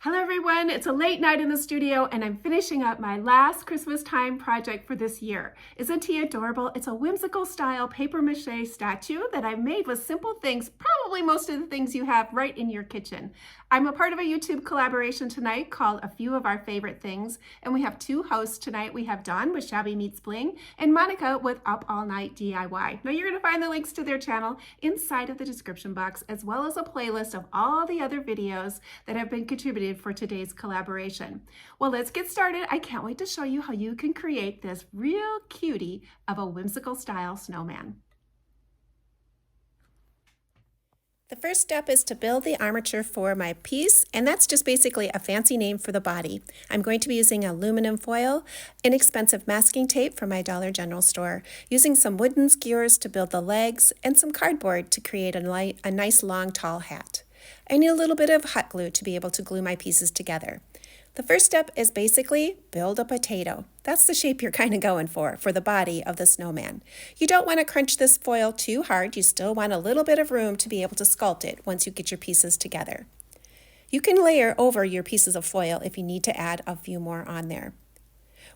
Hello everyone, it's a late night in the studio and I'm finishing up my last Christmas time project for this year. Isn't he adorable? It's a whimsical style papier-mâché statue that I made with simple things, probably most of the things you have right in your kitchen. I'm a part of a YouTube collaboration tonight called A Few of Our Favorite Things, and we have two hosts tonight. We have Dawn with Shabby Meets Bling and Monica with Up All Night DIY. Now you're going to find the links to their channel inside of the description box, as well as a playlist of all the other videos that have been contributed for today's collaboration. Well, let's get started. I can't wait to show you how you can create this real cutie of a whimsical style snowman. The first step is to build the armature for my piece, and that's just basically a fancy name for the body. I'm going to be using aluminum foil, inexpensive masking tape from my Dollar General store, using some wooden skewers to build the legs, and some cardboard to create a nice long tall hat. I need a little bit of hot glue to be able to glue my pieces together. The first step is basically build a potato. That's the shape you're kind of going for the body of the snowman. You don't want to crunch this foil too hard. You still want a little bit of room to be able to sculpt it once you get your pieces together. You can layer over your pieces of foil if you need to add a few more on there.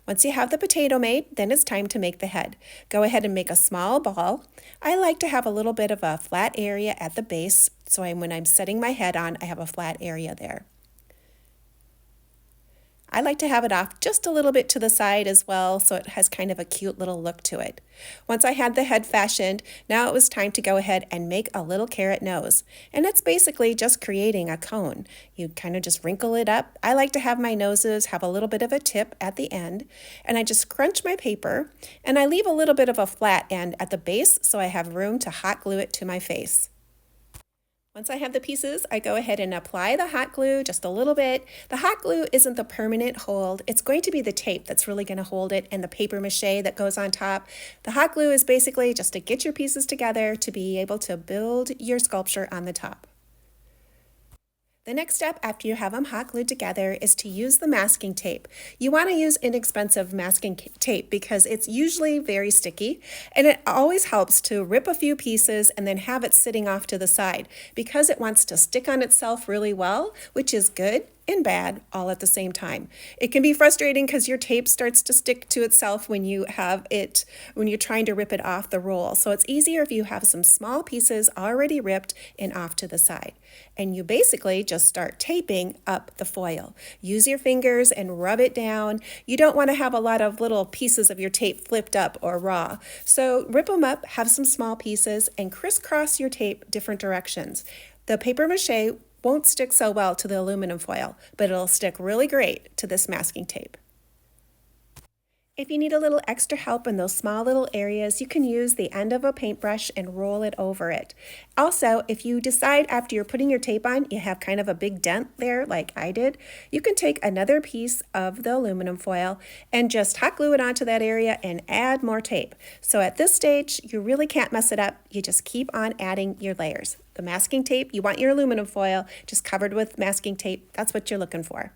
Once you have the potato made, then it's time to make the head. Go ahead and make a small ball. I like to have a little bit of a flat area at the base, so when I'm setting my head on, I have a flat area there. I like to have it off just a little bit to the side as well, so it has kind of a cute little look to it. Once I had the head fashioned, now it was time to go ahead and make a little carrot nose. And it's basically just creating a cone. You kind of just wrinkle it up. I like to have my noses have a little bit of a tip at the end, and I just crunch my paper, and I leave a little bit of a flat end at the base so I have room to hot glue it to my face. Once I have the pieces, I go ahead and apply the hot glue just a little bit. The hot glue isn't the permanent hold. It's going to be the tape that's really going to hold it and the paper mache that goes on top. The hot glue is basically just to get your pieces together to be able to build your sculpture on the top. The next step after you have them hot glued together is to use the masking tape. You want to use inexpensive masking tape because it's usually very sticky, and it always helps to rip a few pieces and then have it sitting off to the side because it wants to stick on itself really well, which is good and bad all at the same time. It can be frustrating because your tape starts to stick to itself when you're trying to rip it off the roll. So it's easier if you have some small pieces already ripped and off to the side. And you basically just start taping up the foil. Use your fingers and rub it down. You don't want to have a lot of little pieces of your tape flipped up or raw. So rip them up, have some small pieces, and crisscross your tape different directions. The paper mache won't stick so well to the aluminum foil, but it'll stick really great to this masking tape. If you need a little extra help in those small little areas, you can use the end of a paintbrush and roll it over it. Also, if you decide after you're putting your tape on, you have kind of a big dent there like I did, you can take another piece of the aluminum foil and just hot glue it onto that area and add more tape. So at this stage, you really can't mess it up. You just keep on adding your layers. The masking tape, you want your aluminum foil just covered with masking tape. That's what you're looking for.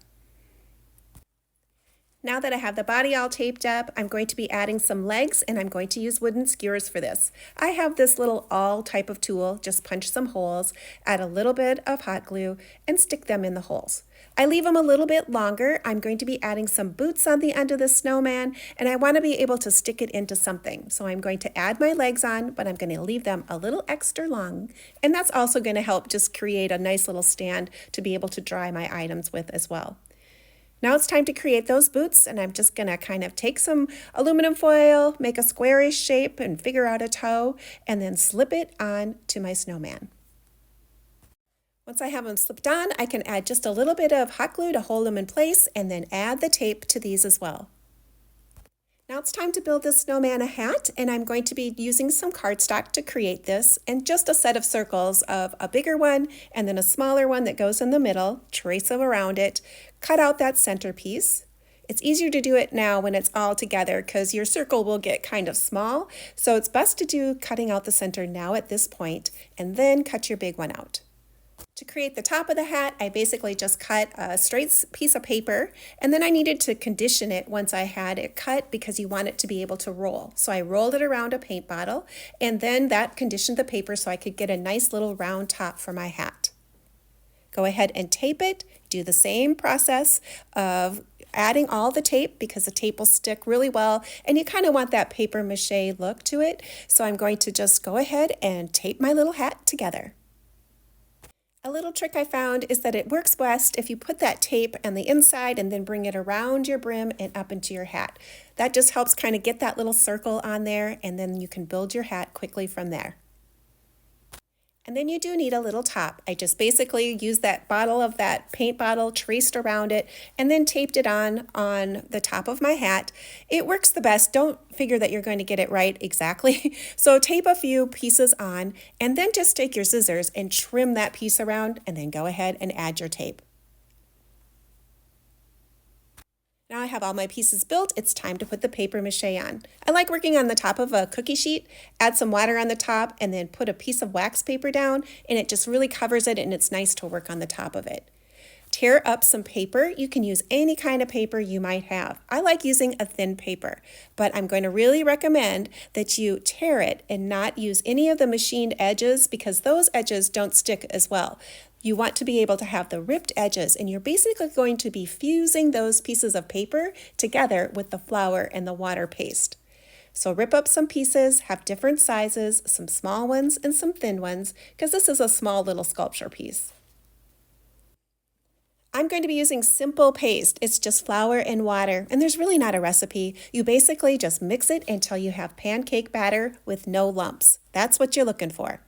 Now that I have the body all taped up, I'm going to be adding some legs, and I'm going to use wooden skewers for this. I have this little awl type of tool. Just punch some holes, add a little bit of hot glue, and stick them in the holes. I leave them a little bit longer. I'm going to be adding some boots on the end of the snowman, and I want to be able to stick it into something. So I'm going to add my legs on, but I'm going to leave them a little extra long, and that's also going to help just create a nice little stand to be able to dry my items with as well. Now it's time to create those boots, and I'm just going to kind of take some aluminum foil, make a squarish shape and figure out a toe, and then slip it on to my snowman. Once I have them slipped on, I can add just a little bit of hot glue to hold them in place and then add the tape to these as well. Now it's time to build this snowman a hat, and I'm going to be using some cardstock to create this, and just a set of circles of a bigger one and then a smaller one that goes in the middle, trace them around it, cut out that centerpiece. It's easier to do it now when it's all together because your circle will get kind of small, so it's best to do cutting out the center now at this point and then cut your big one out. To create the top of the hat, I basically just cut a straight piece of paper, and then I needed to condition it once I had it cut because you want it to be able to roll. So I rolled it around a paint bottle, and then that conditioned the paper so I could get a nice little round top for my hat. Go ahead and tape it. do the same process of adding all the tape because the tape will stick really well and you kind of want that paper mache look to it. So I'm going to just go ahead and tape my little hat together. A little trick I found is that it works best if you put that tape on the inside and then bring it around your brim and up into your hat. That just helps kind of get that little circle on there, and then you can build your hat quickly from there. And then you do need a little top. I just basically used that bottle of that paint bottle, traced around it, and then taped it on the top of my hat. It works the best. Don't figure that you're going to get it right exactly. So tape a few pieces on, and then just take your scissors and trim that piece around, and then go ahead and add your tape. Now I have all my pieces built, it's time to put the paper mache on. I like working on the top of a cookie sheet, add some water on the top, and then put a piece of wax paper down, and it just really covers it and it's nice to work on the top of it. Tear up some paper. You can use any kind of paper you might have. I like using a thin paper, but I'm going to really recommend that you tear it and not use any of the machined edges because those edges don't stick as well. You want to be able to have the ripped edges, and you're basically going to be fusing those pieces of paper together with the flour and the water paste. So rip up some pieces, have different sizes, some small ones and some thin ones, because this is a small little sculpture piece. I'm going to be using simple paste. It's just flour and water, and there's really not a recipe. You basically just mix it until you have pancake batter with no lumps. That's what you're looking for.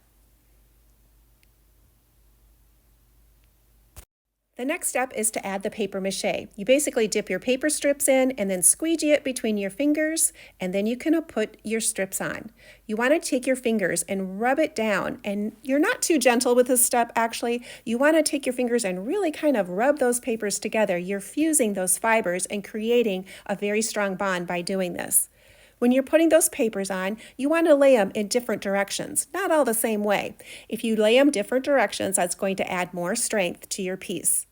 The next step is to add the paper mache. You basically dip your paper strips in and then squeegee it between your fingers, and then you can put your strips on. You want to take your fingers and rub it down, and you're not too gentle with this step actually. You want to take your fingers and really kind of rub those papers together. You're fusing those fibers and creating a very strong bond by doing this. When you're putting those papers on, you want to lay them in different directions, not all the same way. If you lay them different directions, that's going to add more strength to your piece.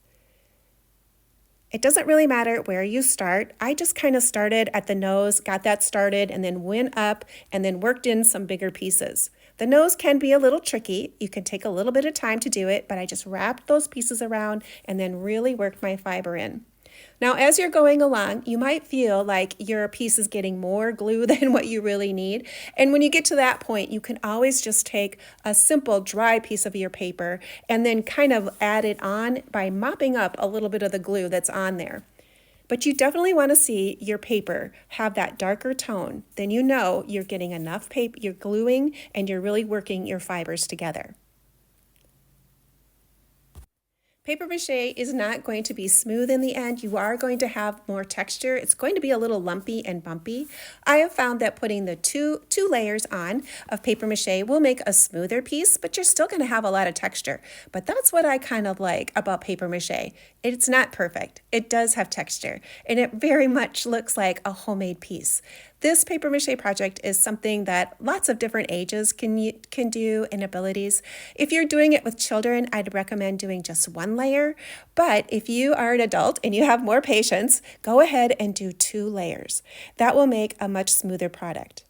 It doesn't really matter where you start. I just kind of started at the nose, got that started, and then went up and then worked in some bigger pieces. The nose can be a little tricky. You can take a little bit of time to do it, but I just wrapped those pieces around and then really worked my fiber in. Now, as you're going along, you might feel like your piece is getting more glue than what you really need. And when you get to that point, you can always just take a simple dry piece of your paper and then kind of add it on by mopping up a little bit of the glue that's on there. But you definitely want to see your paper have that darker tone. Then you know you're getting enough paper, you're gluing, and you're really working your fibers together. Paper mache is not going to be smooth in the end. You are going to have more texture. It's going to be a little lumpy and bumpy. I have found that putting the two layers on of paper mache will make a smoother piece, but you're still going to have a lot of texture. But that's what I kind of like about paper mache. It's not perfect. It does have texture, and it very much looks like a homemade piece. This paper mache project is something that lots of different ages can do and abilities. If you're doing it with children, I'd recommend doing just one layer. But if you are an adult and you have more patience, go ahead and do 2 layers. That will make a much smoother product.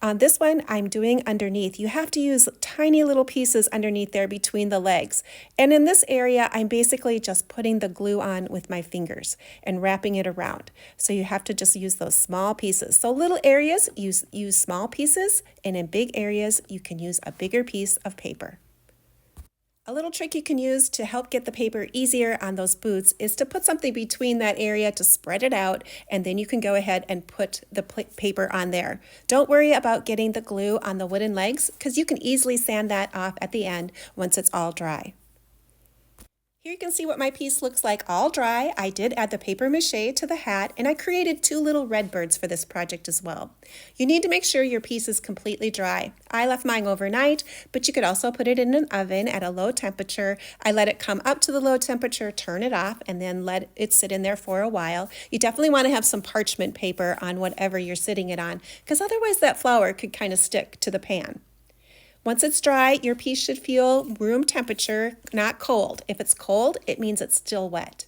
On this one, I'm doing underneath. You have to use tiny little pieces underneath there between the legs. And in this area, I'm basically just putting the glue on with my fingers and wrapping it around. So you have to just use those small pieces. So little areas, use small pieces, and in big areas, you can use a bigger piece of paper. A little trick you can use to help get the paper easier on those boots is to put something between that area to spread it out, and then you can go ahead and put the paper on there. Don't worry about getting the glue on the wooden legs because you can easily sand that off at the end once it's all dry. Here you can see what my piece looks like all dry. I did add the paper mache to the hat, and I created 2 little red birds for this project as well. You need to make sure your piece is completely dry. I left mine overnight, but you could also put it in an oven at a low temperature. I let it come up to the low temperature, turn it off, and then let it sit in there for a while. You definitely want to have some parchment paper on whatever you're sitting it on, because otherwise that flour could kind of stick to the pan. Once it's dry, your piece should feel room temperature, not cold. If it's cold, it means it's still wet.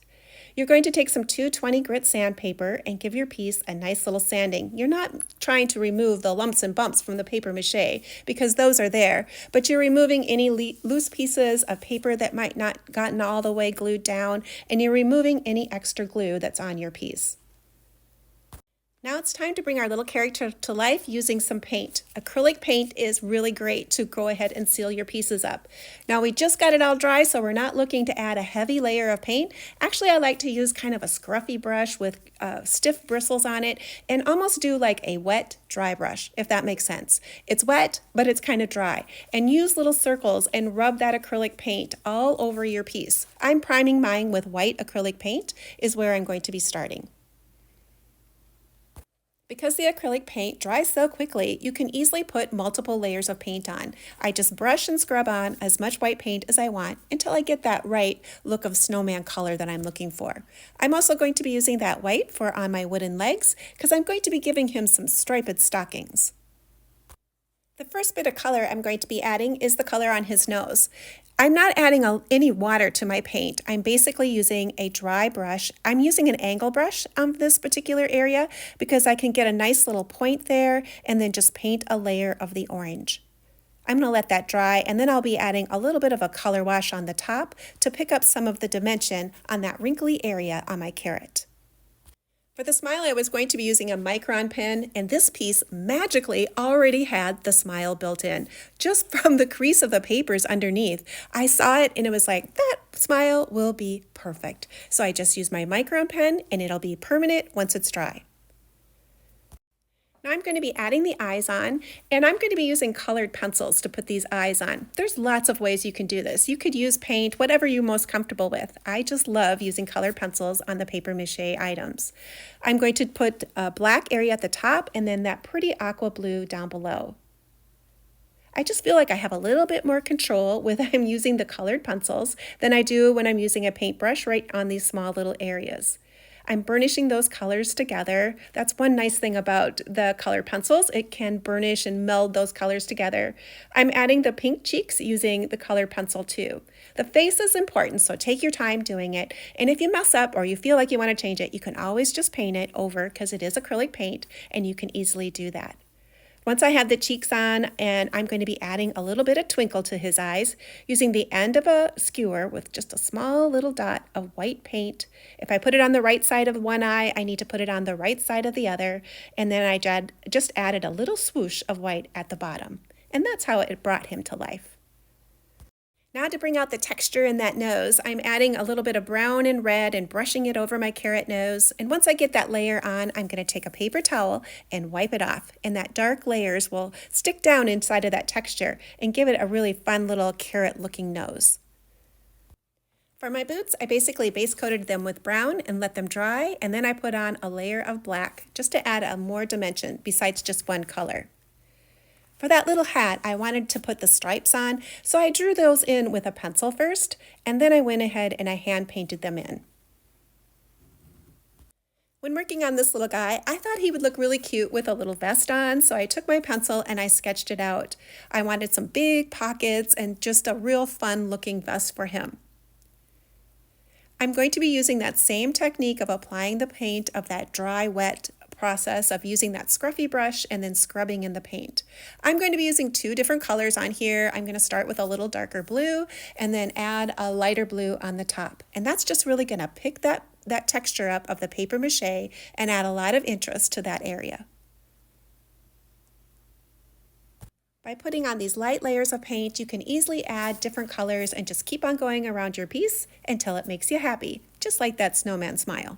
You're going to take some 220 grit sandpaper and give your piece a nice little sanding. You're not trying to remove the lumps and bumps from the paper mache because those are there, but you're removing any loose pieces of paper that might not gotten all the way glued down, and you're removing any extra glue that's on your piece. Now it's time to bring our little character to life using some paint. Acrylic paint is really great to go ahead and seal your pieces up. Now we just got it all dry, so we're not looking to add a heavy layer of paint. Actually, I like to use kind of a scruffy brush with stiff bristles on it and almost do like a wet, dry brush, if that makes sense. It's wet, but it's kind of dry. And use little circles and rub that acrylic paint all over your piece. I'm priming mine with white acrylic paint is where I'm going to be starting. Because the acrylic paint dries so quickly, you can easily put multiple layers of paint on. I just brush and scrub on as much white paint as I want until I get that right look of snowman color that I'm looking for. I'm also going to be using that white for on my wooden legs because I'm going to be giving him some striped stockings. The first bit of color I'm going to be adding is the color on his nose. I'm not adding any water to my paint. I'm basically using a dry brush. I'm using an angle brush on this particular area because I can get a nice little point there and then just paint a layer of the orange. I'm going to let that dry, and then I'll be adding a little bit of a color wash on the top to pick up some of the dimension on that wrinkly area on my carrot. For the smile, I was going to be using a micron pen, and this piece magically already had the smile built in, just from the crease of the papers underneath. I saw it and it was like, that smile will be perfect. So I just used my micron pen and it'll be permanent once it's dry. Now I'm going to be adding the eyes on, and I'm going to be using colored pencils to put these eyes on. There's lots of ways you can do this. You could use paint, whatever you're most comfortable with. I just love using colored pencils on the paper mache items. I'm going to put a black area at the top and then that pretty aqua blue down below. I just feel like I have a little bit more control when I'm using the colored pencils than I do when I'm using a paintbrush right on these small little areas. I'm burnishing those colors together. That's one nice thing about the color pencils. It can burnish and meld those colors together. I'm adding the pink cheeks using the color pencil too. The face is important, so take your time doing it. And if you mess up or you feel like you want to change it, you can always just paint it over because it is acrylic paint and you can easily do that. Once I have the cheeks on, and I'm going to be adding a little bit of twinkle to his eyes using the end of a skewer with just a small little dot of white paint. If I put it on the right side of one eye, I need to put it on the right side of the other, and then I just added a little swoosh of white at the bottom. And that's how it brought him to life. Now to bring out the texture in that nose, I'm adding a little bit of brown and red and brushing it over my carrot nose. And once I get that layer on, I'm going to take a paper towel and wipe it off. And that dark layers will stick down inside of that texture and give it a really fun little carrot looking nose. For my boots, I basically base coated them with brown and let them dry. And then I put on a layer of black just to add a more dimension besides just one color. For that little hat, I wanted to put the stripes on, so I drew those in with a pencil first, and then I went ahead and I hand painted them in. When working on this little guy, I thought he would look really cute with a little vest on, so I took my pencil and I sketched it out. I wanted some big pockets and just a real fun looking vest for him. I'm going to be using that same technique of applying the paint of that dry, wet process of using that scruffy brush and then scrubbing in the paint. I'm going to be using two different colors on here. I'm going to start with a little darker blue and then add a lighter blue on the top. And that's just really going to pick that texture up of the paper mache and add a lot of interest to that area. By putting on these light layers of paint, you can easily add different colors and just keep on going around your piece until it makes you happy, just like that snowman smile.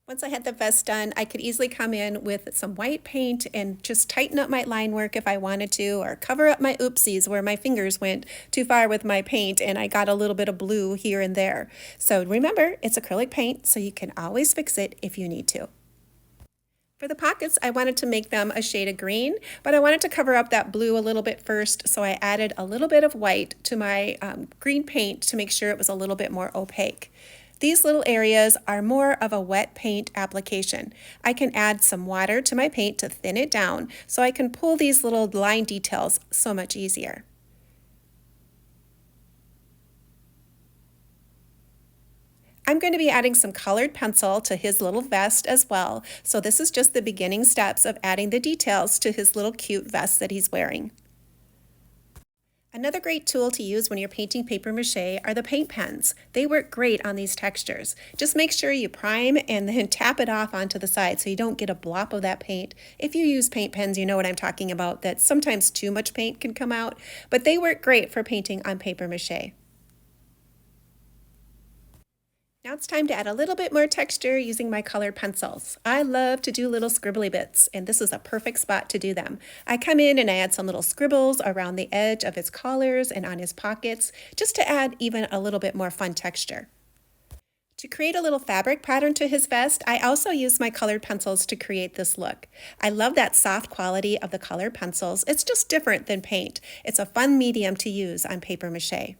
Once I had the vest done, I could easily come in with some white paint and just tighten up my line work if I wanted to, or cover up my oopsies where my fingers went too far with my paint and I got a little bit of blue here and there. So remember, it's acrylic paint, so you can always fix it if you need to. For the pockets, I wanted to make them a shade of green, but I wanted to cover up that blue a little bit first, so I added a little bit of white to my green paint to make sure it was a little bit more opaque. These little areas are more of a wet paint application. I can add some water to my paint to thin it down so I can pull these little line details so much easier. I'm going to be adding some colored pencil to his little vest as well. So this is just the beginning steps of adding the details to his little cute vest that he's wearing. Another great tool to use when you're painting paper mache are the paint pens. They work great on these textures. Just make sure you prime and then tap it off onto the side so you don't get a blop of that paint. If you use paint pens, you know what I'm talking about, that sometimes too much paint can come out, but they work great for painting on paper mache. Now it's time to add a little bit more texture using my colored pencils. I love to do little scribbly bits, and this is a perfect spot to do them. I come in and I add some little scribbles around the edge of his collars and on his pockets, just to add even a little bit more fun texture. To create a little fabric pattern to his vest, I also use my colored pencils to create this look. I love that soft quality of the colored pencils. It's just different than paint. It's a fun medium to use on paper mache.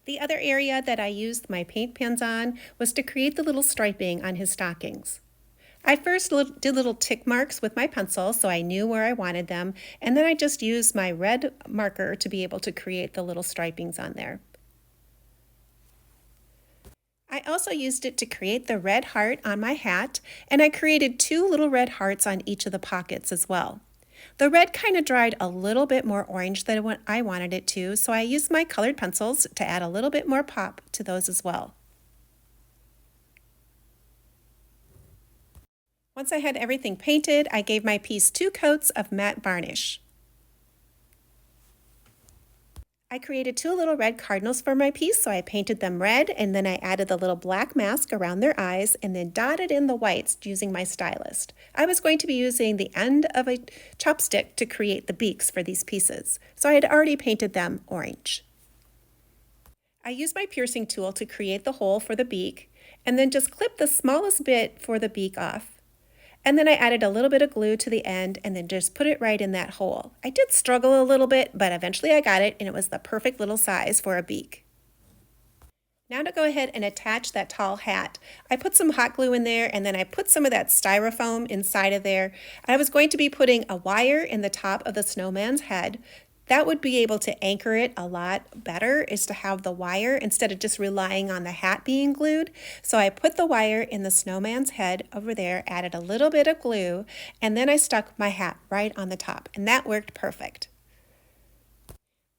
The other area that I used my paint pens on was to create the little striping on his stockings. I first did little tick marks with my pencil so I knew where I wanted them, and then I just used my red marker to be able to create the little stripings on there. I also used it to create the red heart on my hat, and I created 2 little red hearts on each of the pockets as well. The red kind of dried a little bit more orange than what I wanted it to, so I used my colored pencils to add a little bit more pop to those as well. Once I had everything painted, I gave my piece 2 coats of matte varnish. I created 2 little red cardinals for my piece, so I painted them red, and then I added the little black mask around their eyes and then dotted in the whites using my stylist. I was going to be using the end of a chopstick to create the beaks for these pieces, so I had already painted them orange. I used my piercing tool to create the hole for the beak, and then just clip the smallest bit for the beak off. And then I added a little bit of glue to the end and then just put it right in that hole. I did struggle a little bit, but eventually I got it, and it was the perfect little size for a beak. Now to go ahead and attach that tall hat. I put some hot glue in there, and then I put some of that styrofoam inside of there. I was going to be putting a wire in the top of the snowman's head. That would be able to anchor it a lot better, is to have the wire instead of just relying on the hat being glued. So I put the wire in the snowman's head over there, added a little bit of glue, and then I stuck my hat right on the top, and that worked perfect.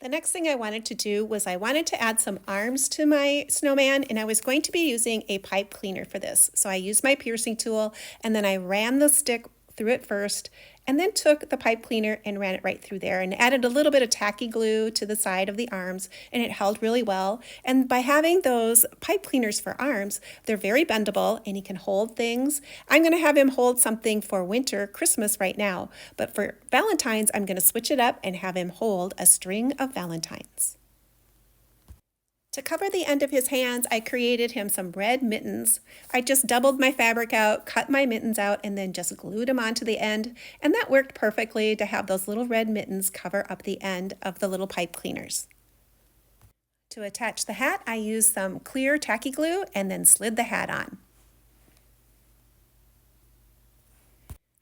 The next thing I wanted to do was I wanted to add some arms to my snowman, and I was going to be using a pipe cleaner for this. So I used my piercing tool, and then I ran the stick through it first, and then took the pipe cleaner and ran it right through there and added a little bit of tacky glue to the side of the arms, and it held really well. And by having those pipe cleaners for arms, they're very bendable and he can hold things. I'm going to have him hold something for winter, Christmas right now, but for Valentine's, I'm going to switch it up and have him hold a string of Valentines. To cover the end of his hands, I created him some red mittens. I just doubled my fabric out, cut my mittens out, and then just glued them onto the end, and that worked perfectly to have those little red mittens cover up the end of the little pipe cleaners. To attach the hat, I used some clear tacky glue and then slid the hat on.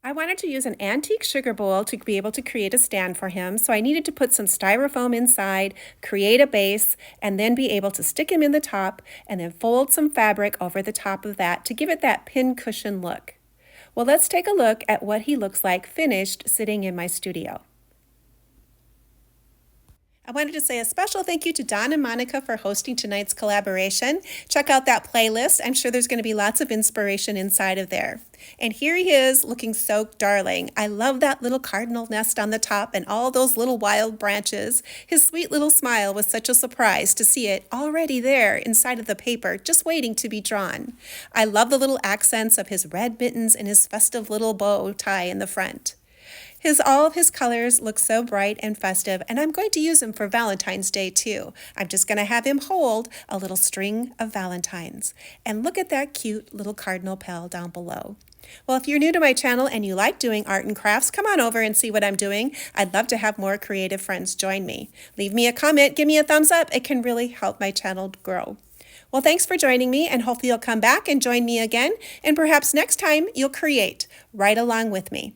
I wanted to use an antique sugar bowl to be able to create a stand for him, so I needed to put some styrofoam inside, create a base, and then be able to stick him in the top and then fold some fabric over the top of that to give it that pin cushion look. Well, let's take a look at what he looks like finished sitting in my studio. I wanted to say a special thank you to Don and Monica for hosting tonight's collaboration. Check out that playlist. I'm sure there's going to be lots of inspiration inside of there. And here he is looking so darling. I love that little cardinal nest on the top and all those little wild branches. His sweet little smile was such a surprise to see it already there inside of the paper, just waiting to be drawn. I love the little accents of his red mittens and his festive little bow tie in the front. All of his colors look so bright and festive, and I'm going to use them for Valentine's Day too. I'm just going to have him hold a little string of Valentines. And look at that cute little cardinal petal down below. Well, if you're new to my channel and you like doing art and crafts, come on over and see what I'm doing. I'd love to have more creative friends join me. Leave me a comment, give me a thumbs up. It can really help my channel grow. Well, thanks for joining me, and hopefully you'll come back and join me again, and perhaps next time you'll create right along with me.